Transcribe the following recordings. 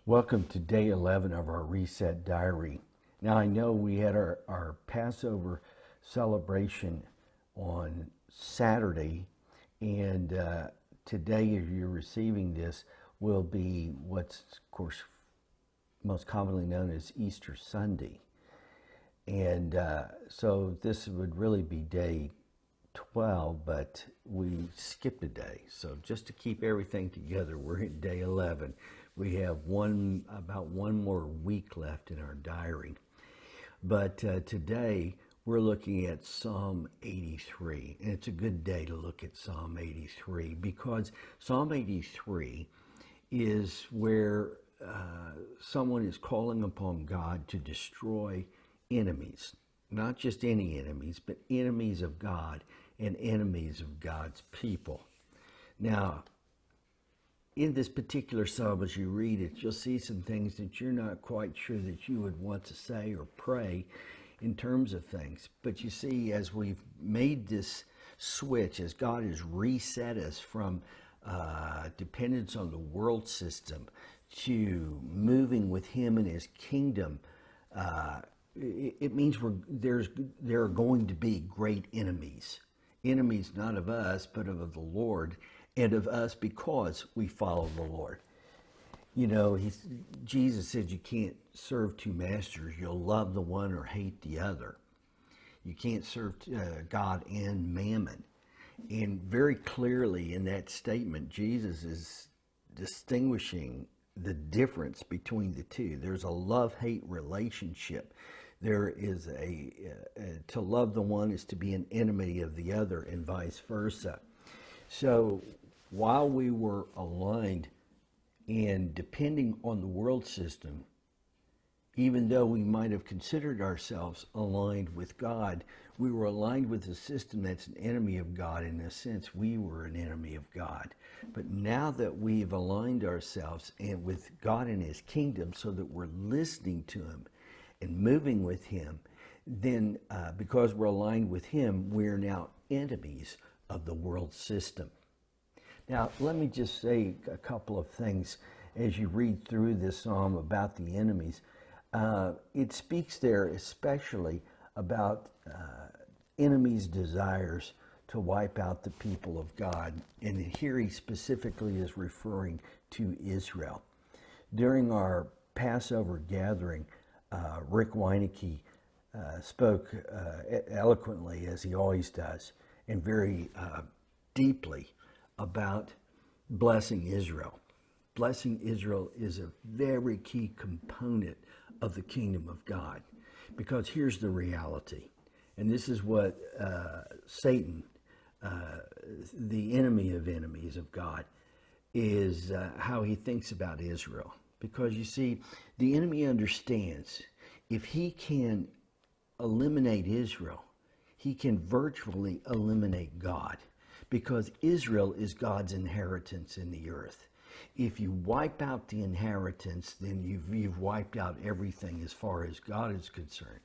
Welcome to day 11 of our Reset Diary. Now, I know we had our Passover celebration on Saturday, and today, as you're receiving this, will be what's, of course, most commonly known as Easter Sunday. And so this would really be day 12, but we skipped a day. So just to keep everything together, we're in day 11. We have about one more week left in our diary. But today we're looking at Psalm 83. And it's a good day to look at Psalm 83 because Psalm 83 is where someone is calling upon God to destroy enemies. Not just any enemies, but enemies of God and enemies of God's people. Now, in this particular psalm, as you read it, you'll see some things that you're not quite sure that you would want to say or pray in terms of things. But you see, as we've made this switch, as God has reset us from dependence on the world system to moving with Him and His kingdom, it means there are going to be great enemies. Enemies not of us, but of the Lord, and of us because we follow the Lord. You know, Jesus said you can't serve two masters. You'll love the one or hate the other. You can't serve God and mammon. And very clearly in that statement, Jesus is distinguishing the difference between the two. There's a love-hate relationship. There is to love the one is to be an enemy of the other, and vice versa. So while we were aligned and depending on the world system, even though we might have considered ourselves aligned with God, we were aligned with a system that's an enemy of God. In a sense, we were an enemy of God. But now that we've aligned ourselves and with God and His kingdom so that we're listening to Him and moving with Him, then because we're aligned with Him, we're now enemies of the world system. Now, let me just say a couple of things as you read through this psalm about the enemies. It speaks there especially about enemies' desires to wipe out the people of God. And here he specifically is referring to Israel. During our Passover gathering, Rick Weineke spoke eloquently, as he always does, and very deeply about blessing Israel. Blessing Israel is a very key component of the kingdom of God, because here's the reality, and this is what Satan, the enemy of enemies of God, is how he thinks about Israel. Because you see, the enemy understands if he can eliminate Israel, he can virtually eliminate God, because Israel is God's inheritance in the earth. If you wipe out the inheritance, then you've wiped out everything as far as God is concerned.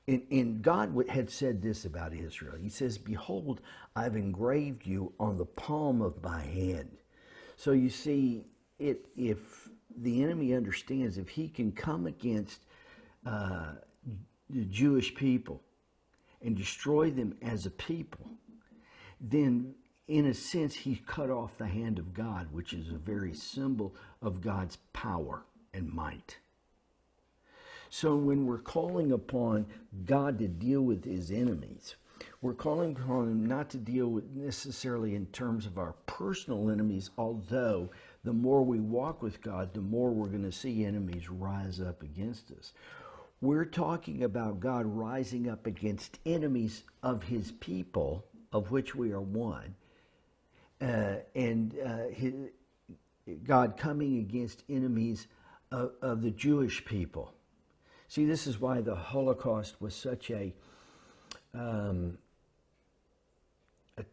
And God had said this about Israel. He says, "Behold, I've engraved you on the palm of my hand." So you see, if the enemy understands, if he can come against the Jewish people and destroy them as a people, then in a sense he cut off the hand of God, which is a very symbol of God's power and might. So when we're calling upon God to deal with His enemies, we're calling upon Him not to deal with necessarily in terms of our personal enemies, although the more we walk with God, the more we're going to see enemies rise up against us. We're talking about God rising up against enemies of His people, of which we are one, God coming against enemies of the Jewish people. See, this is why the Holocaust was such a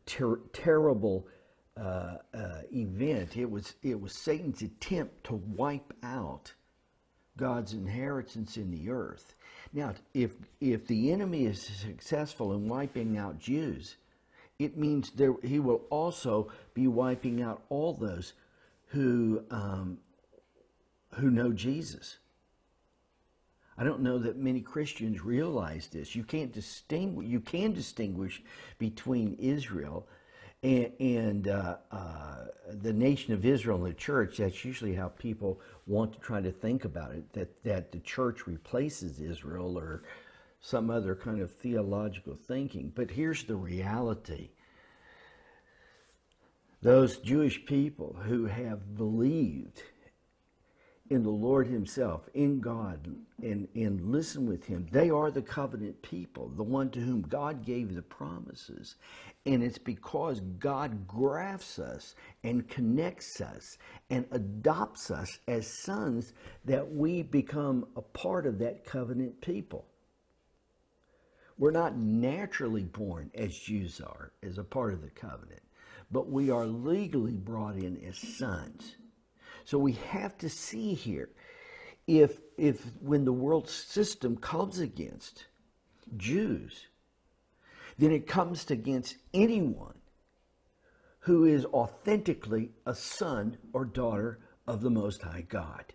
terrible event. It was Satan's attempt to wipe out God's inheritance in the earth. Now, if the enemy is successful in wiping out Jews, it means he will also be wiping out all those who who know Jesus. I don't know that many Christians realize this. You can distinguish between Israel and the nation of Israel and the church. That's usually how people want to try to think about it, that the church replaces Israel or some other kind of theological thinking. But here's the reality. Those Jewish people who have believed in the Lord himself, in God, and listen with him, they are the covenant people, the one to whom God gave the promises. And it's because God grafts us and connects us and adopts us as sons that we become a part of that covenant people. We're not naturally born as Jews are, as a part of the covenant, but we are legally brought in as sons. So we have to see here, if when the world system comes against Jews, then it comes against anyone who is authentically a son or daughter of the Most High God.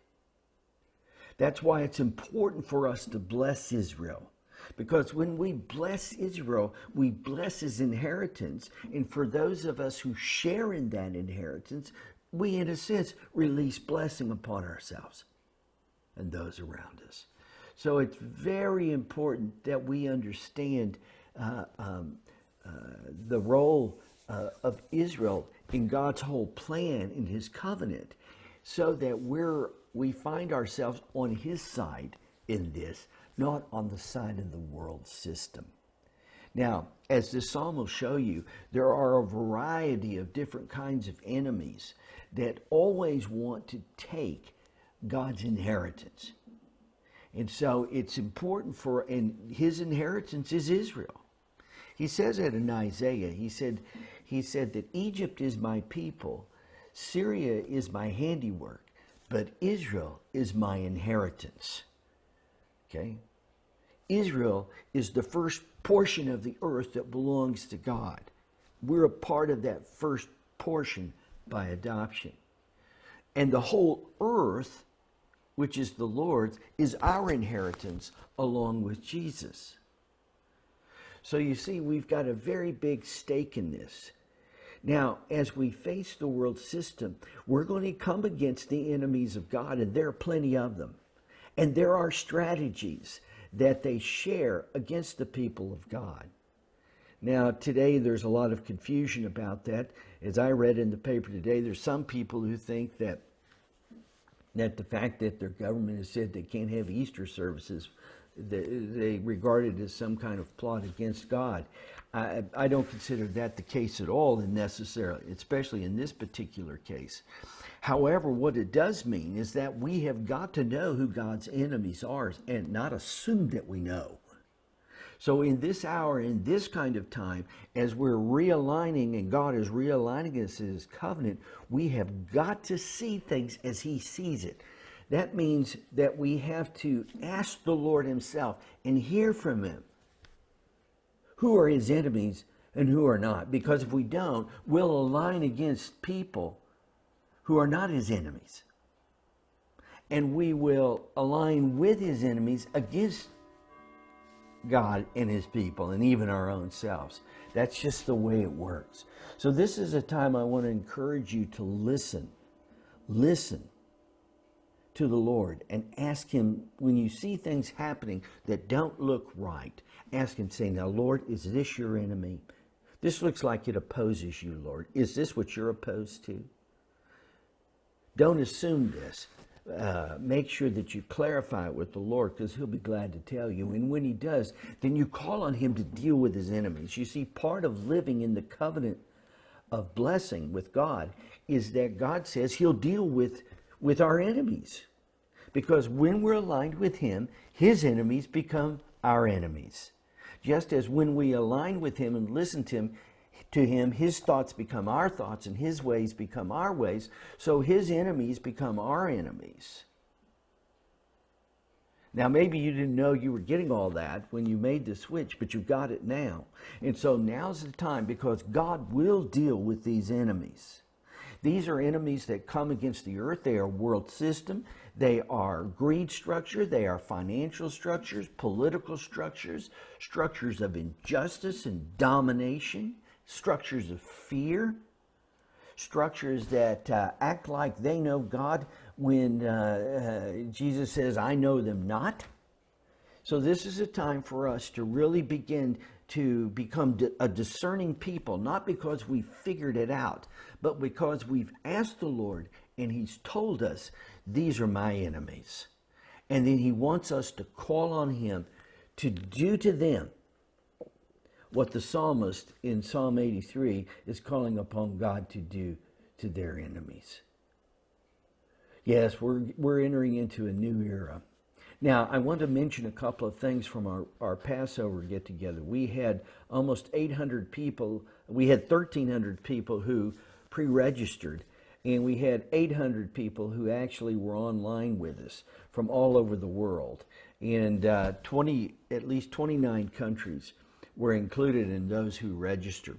That's why it's important for us to bless Israel. Because when we bless Israel, we bless his inheritance. And for those of us who share in that inheritance, we, in a sense, release blessing upon ourselves and those around us. So it's very important that we understand the role of Israel in God's whole plan, in his covenant, so that we find ourselves on his side in this, not on the side of the world system. Now, as this psalm will show you, there are a variety of different kinds of enemies that always want to take God's inheritance. And so it's important and his inheritance is Israel. He says it in Isaiah. He said that Egypt is my people, Syria is my handiwork, but Israel is my inheritance. Okay? Israel is the first portion of the earth that belongs to God. We're a part of that first portion by adoption. And the whole earth, which is the Lord's, is our inheritance along with Jesus. So you see, we've got a very big stake in this. Now, as we face the world system, we're going to come against the enemies of God, and there are plenty of them. And there are strategies that they share against the people of God. Now, today there's a lot of confusion about that. As I read in the paper today, there's some people who think that the fact that their government has said they can't have Easter services, they regard it as some kind of plot against God. I don't consider that the case at all, necessarily, especially in this particular case. However, what it does mean is that we have got to know who God's enemies are and not assume that we know. So in this hour, in this kind of time, as we're realigning and God is realigning us in his covenant, we have got to see things as he sees it. That means that we have to ask the Lord himself and hear from him. Who are his enemies and who are not? Because if we don't, we'll align against people who are not his enemies. And we will align with his enemies against God and his people and even our own selves. That's just the way it works. So this is a time I want to encourage you to listen. Listen to the Lord and ask him, when you see things happening that don't look right, ask him, say, now, Lord, is this your enemy? This looks like it opposes you, Lord. Is this what you're opposed to? Don't assume this. Make sure that you clarify it with the Lord, because he'll be glad to tell you. And when he does, then you call on him to deal with his enemies. You see, part of living in the covenant of blessing with God is that God says he'll deal with our enemies. Because when we're aligned with him, his enemies become our enemies. Just as when we align with him and listen to him, his thoughts become our thoughts and his ways become our ways. So his enemies become our enemies. Now, maybe you didn't know you were getting all that when you made the switch, but you got it now. And so now's the time, because God will deal with these enemies. These are enemies that come against the earth. They are world system. They are greed structure. They are financial structures, political structures, structures of injustice and domination, structures of fear, structures that act like they know God when Jesus says, I know them not. So this is a time for us to really begin to become a discerning people, not because we figured it out, but because we've asked the Lord and He's told us, these are my enemies. And then He wants us to call on Him to do to them what the psalmist in Psalm 83 is calling upon God to do to their enemies. Yes, we're entering into a new era. Now, I want to mention a couple of things from our Passover get-together. We had almost 800 people. We had 1,300 people who pre-registered, and we had 800 people who actually were online with us from all over the world. And at least 29 countries were included in those who registered.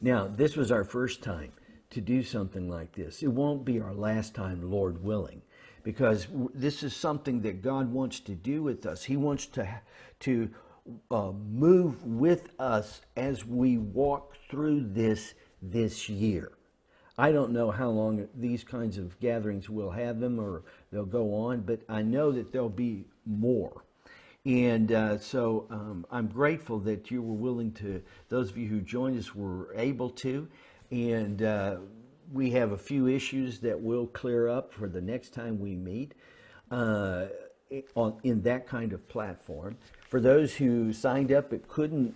Now, this was our first time to do something like this. It won't be our last time, Lord willing, because this is something that God wants to do with us. He wants to move with us as we walk through this year. I don't know how long these kinds of gatherings will have them or they'll go on, but I know that there'll be more. And so I'm grateful that you were willing to, those of you who joined us were able to. And we have a few issues that we'll clear up for the next time we meet in that kind of platform. For those who signed up but couldn't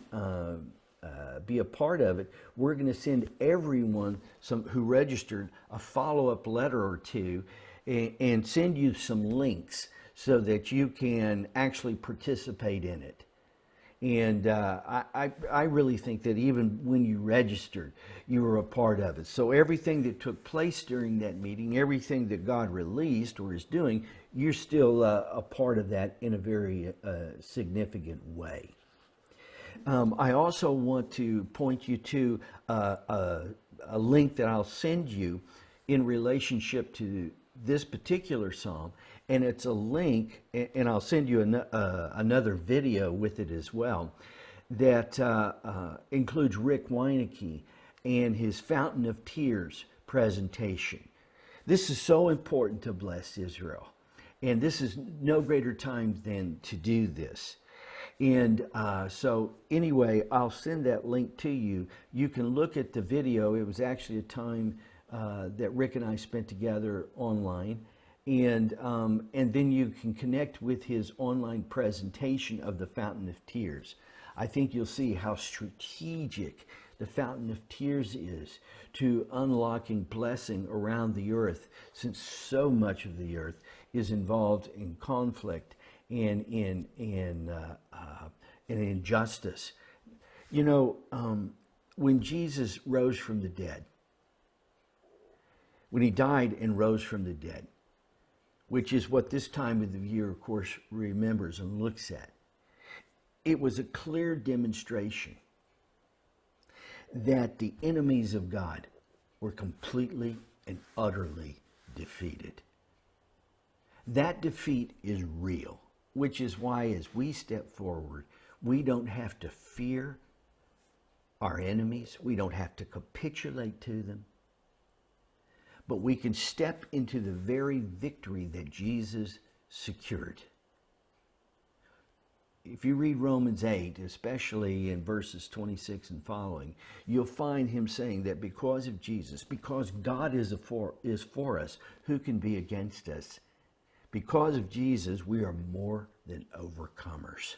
be a part of it, we're going to send everyone who registered a follow-up letter or two and send you some links so that you can actually participate in it. And I really think that even when you registered, you were a part of it. So everything that took place during that meeting, everything that God released or is doing, you're still a part of that in a very significant way. I also want to point you to a link that I'll send you in relationship to this particular psalm. And it's a link, and I'll send you another video with it as well, that includes Rick Weineke and his Fountain of Tears presentation. This is so important to bless Israel. And this is no greater time than to do this. And so anyway, I'll send that link to you. You can look at the video. It was actually a time that Rick and I spent together online. And then you can connect with his online presentation of the Fountain of Tears. I think you'll see how strategic the Fountain of Tears is to unlocking blessing around the earth, since so much of the earth is involved in conflict and in injustice. You know, when Jesus rose from the dead, when he died and rose from the dead, which is what this time of the year, of course, remembers and looks at, it was a clear demonstration that the enemies of God were completely and utterly defeated. That defeat is real, which is why as we step forward, we don't have to fear our enemies. We don't have to capitulate to them. But we can step into the very victory that Jesus secured. If you read Romans 8, especially in verses 26 and following, you'll find him saying that because of Jesus, because God is for us, who can be against us? Because of Jesus, we are more than overcomers.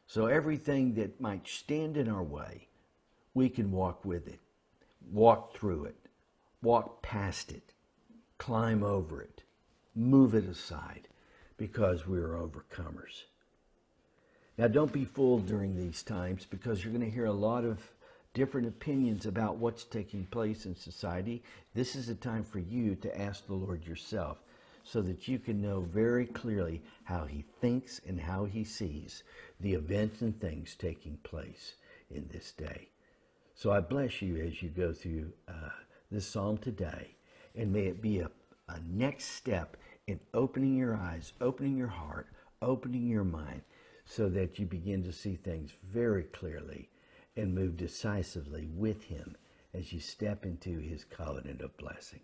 So everything that might stand in our way, we can walk with it, walk through it, walk past it, climb over it, move it aside, because we are overcomers. Now, don't be fooled during these times, because you're going to hear a lot of different opinions about what's taking place in society. This is a time for you to ask the Lord yourself, so that you can know very clearly how he thinks and how he sees the events and things taking place in this day. So I bless you as you go through this psalm today, and may it be a next step in opening your eyes, opening your heart, opening your mind, so that you begin to see things very clearly and move decisively with him as you step into his covenant of blessing.